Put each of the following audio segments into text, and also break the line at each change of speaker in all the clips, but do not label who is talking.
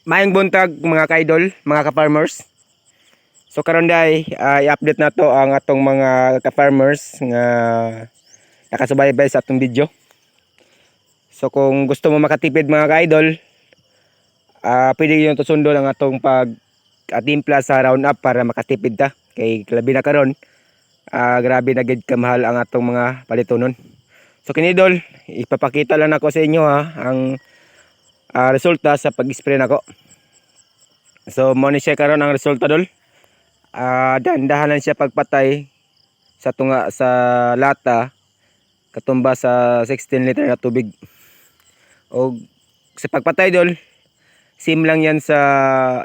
Maayong buntag mga ka-idol, mga ka-farmers. So karon day i-update na to ang atong mga ka-farmers nga nakasubaybay sa atong video. So kung gusto mo makatipid mga ka-idol, pwede yun to sundol ang atong timpla sa Roundup para makatipid ta. Kay labi na karon, grabe na gid kamahal ang atong mga palitonon. So kinidol, ipapakita lang ako sa inyo ang resulta sa pag-spray nako. So mo ni siya karon ang resulta dol. Dahan-dahan lang siya pagpatay sa tunga sa lata katumba sa 16 liter na tubig. O sa pagpatay dol, same lang yan sa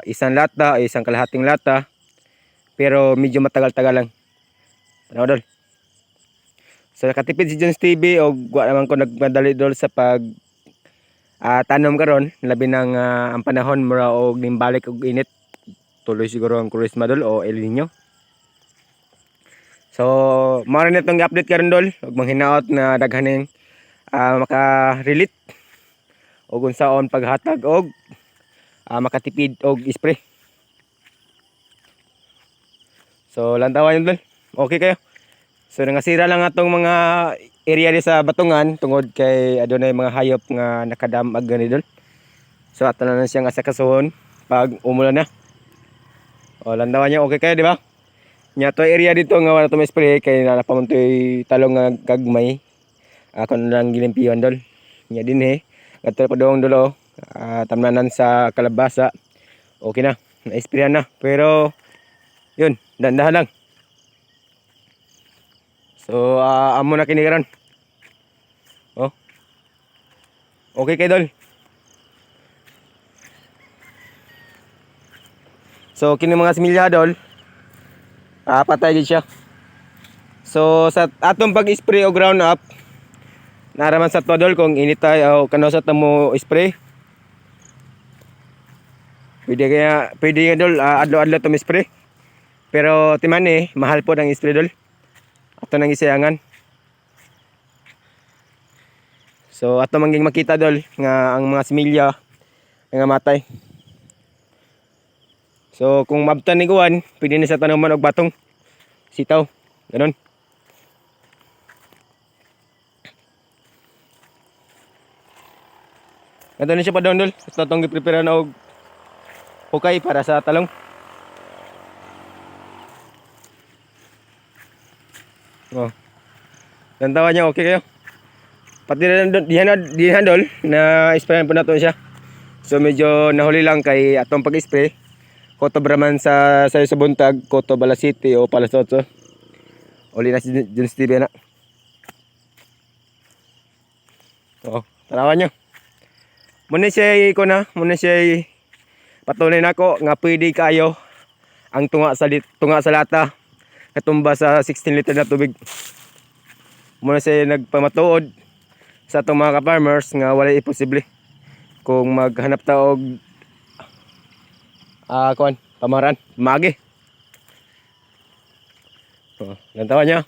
isang lata o isang kalahating lata, pero medyo matagal-tagal lang. Ano dol? So nakatipid si Jones TV o wa naman ko nagmadali dol sa pag tanom karon, labi ng ang panahon mura og nimbalik og init. Tuloy siguro ang Kurisma dol o El Nino. So mao rin itong i-update karon dol ug manghinaot na daghaning maka-relate og unsaon paghatag og makatipid og spray. So lantawan yun dol. Okay kayo. So nangasira lang atong mga area di sa batungan tungod kay adunay mga hayop nga nakadamag gani dol. So ato na siyang asakasohon pag umulan na. O landawan niya okay kayo di ba? Nya to area dito nga wala to spray kay napamuntoy talong nga gagmay. Ako na lang gilimpiyon dol. Nya dinhi kadto pa dong dolo tamnanan sa kalabasa. Okay na, na-sprayan na. Pero yun, dandahan lang. So amo na kini karon. Oh. Okay kay dol. So kini mga similya dol, patay gid siya. So sa atong pag-spray og Roundup, naraman sa to dol kung initay o kano sa tamo spray. Pwede nga dol adlaw-adlaw to spray. Pero timan mahal po ang spray dol. Ato nang isayangan. So ato mangging makita dol nga ang mga similya nga matay. So kung mabtan ni kuan, pwede ni sa tanaman og batong sitaw. Ganon. Ganto na siya pa doon dol. Ito itong giprepare na og hukay para sa talong. Oh. Gantawan niya okay kayo. Pati dihan dol na sprayan po nato siya. So medyo nahuli lang kay atong pag-spray. Koto Braman sa buntag, Koto Bala City o Palasotso. Uli na si Jones TV na. Oh, tanawan nyo. Muna siya patunay nako nga pwede kayo ang tunga sa lata katumba sa 16 liter na tubig. Muna siya nagpamatuod sa atong mga ka-farmers nga wala imposible kung maghanap ta og pamaran, magi. Oh, lantawan niya.